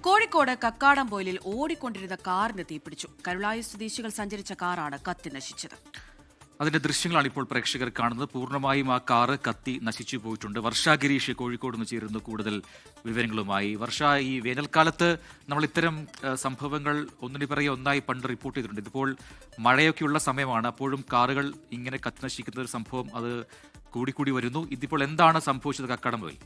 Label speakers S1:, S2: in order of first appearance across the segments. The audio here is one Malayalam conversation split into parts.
S1: കോഴിക്കോട് കക്കാടംപൊയിലിൽ ഓടിക്കൊണ്ടിരുന്ന കാറിന് തീപിടിച്ചു. കരുളായി സ്വദേശികൾ സഞ്ചരിച്ച കാറാണ് കത്തി നശിച്ചത്.
S2: അതിന്റെ ദൃശ്യങ്ങളാണ് ഇപ്പോൾ പ്രേക്ഷകർ കാണുന്നത്. പൂർണ്ണമായും ആ കാറ് കത്തി നശിച്ചു പോയിട്ടുണ്ട്. വർഷ ഗിരീഷ് കോഴിക്കോട് നിന്ന് ചേരുന്നു കൂടുതൽ വിവരങ്ങളുമായി. വർഷ, ഈ വേനൽക്കാലത്ത് നമ്മൾ ഇത്തരം സംഭവങ്ങൾ ഒന്നിനു പിറകെ ഒന്നായി പണ്ട് റിപ്പോർട്ട് ചെയ്തിട്ടുണ്ട്. ഇതിപ്പോൾ മഴയൊക്കെയുള്ള സമയമാണ്, അപ്പോഴും കാറുകൾ ഇങ്ങനെ കത്തി നശിക്കുന്ന ഒരു സംഭവം അത് കൂടിക്കൂടി വരുന്നു. ഇതിപ്പോൾ എന്താണ് സംഭവിച്ചത് കക്കാടംപൊയിൽ?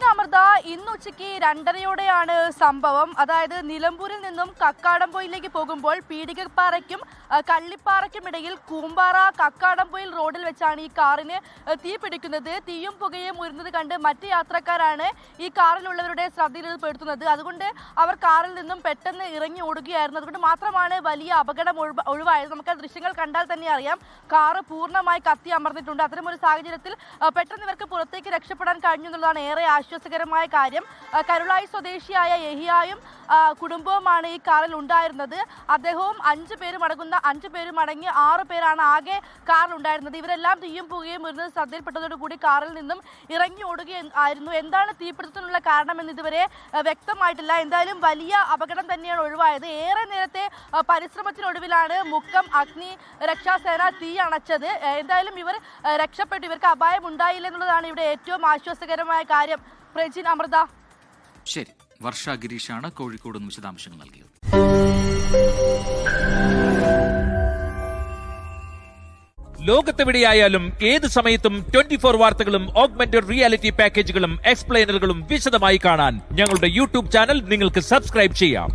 S3: അമൃത, ഇന്ന് ഉച്ചയ്ക്ക് 2:30-യോടെയാണ് സംഭവം. അതായത് നിലമ്പൂരിൽ നിന്നും കക്കാടംപൊയിലേക്ക് പോകുമ്പോൾ പീടികപ്പാറയ്ക്കും കള്ളിപ്പാറയ്ക്കും ഇടയിൽ കൂമ്പാറ കക്കാടംപൊയിൽ റോഡിൽ വെച്ചാണ് ഈ കാറിന് തീ പിടിക്കുന്നത്. തീയും പുകയും ഉയർന്നത് കണ്ട് മറ്റ് യാത്രക്കാരാണ് ഈ കാറിലുള്ളവരുടെ ശ്രദ്ധയിൽ പെടുത്തുന്നത്. അതുകൊണ്ട് അവർ കാറിൽ നിന്നും പെട്ടെന്ന് ഇറങ്ങി ഓടുകയായിരുന്നു. അതുകൊണ്ട് മാത്രമാണ് വലിയ അപകടം ഒഴിവായത്. നമുക്ക് ദൃശ്യങ്ങൾ കണ്ടാൽ തന്നെ അറിയാം, കാറ് പൂർണ്ണമായി കത്തി അമർന്നിട്ടുണ്ട്. അത്തരമൊരു സാഹചര്യത്തിൽ പെട്ടെന്ന് ഇവർക്ക് പുറത്തേക്ക് രക്ഷപ്പെടാൻ കഴിഞ്ഞു എന്നുള്ളതാണ് ഏറെ ആശ്വാസകരമായ കാര്യം. കരുളായി സ്വദേശിയായ യഹിയായും കുടുംബവുമാണ് ഈ കാറിൽ ഉണ്ടായിരുന്നത്. അദ്ദേഹവും 5 പേരും അടങ്ങി 6 പേരാണ് ആകെ കാറിൽ ഉണ്ടായിരുന്നത്. ഇവരെല്ലാം തീയും പുകയും ഉയർന്നത് ശ്രദ്ധയിൽപ്പെട്ടതോടുകൂടി കാറിൽ നിന്നും ഇറങ്ങി ഓടുകയായിരുന്നു. എന്താണ് തീപിടുത്തത്തിനുള്ള കാരണമെന്ന് ഇതുവരെ വ്യക്തമായിട്ടില്ല. എന്തായാലും വലിയ അപകടം തന്നെയാണ് ഒഴിവായത്. ഏറെ നേരത്തെ പരിശ്രമത്തിനൊടുവിലാണ് മുക്കം അഗ്നി രക്ഷാസേന തീ അണച്ചത്. എന്തായാലും ഇവർ രക്ഷപ്പെട്ടു. ഇവർക്ക് അപായം ഉണ്ടായില്ല എന്നുള്ളതാണ് ഇവിടെ ഏറ്റവും ആശ്വാസകരമായ കാര്യം. പ്രജിൻ, അമൃത.
S2: ശരി, വർഷ ഗിരീഷാണ് കോഴിക്കോട് നിന്ന് വിശദാംശങ്ങൾ നൽകിയത്.
S4: ലോകത്തെവിടെയായാലും ഏത് സമയത്തും 24 വാർത്തകളും ഓഗ്മെന്റഡ് റിയാലിറ്റി പാക്കേജുകളും എക്സ്പ്ലെയിനറുകളും വിശദമായി കാണാൻ ഞങ്ങളുടെ യൂട്യൂബ് ചാനൽ നിങ്ങൾക്ക് സബ്സ്ക്രൈബ് ചെയ്യാം.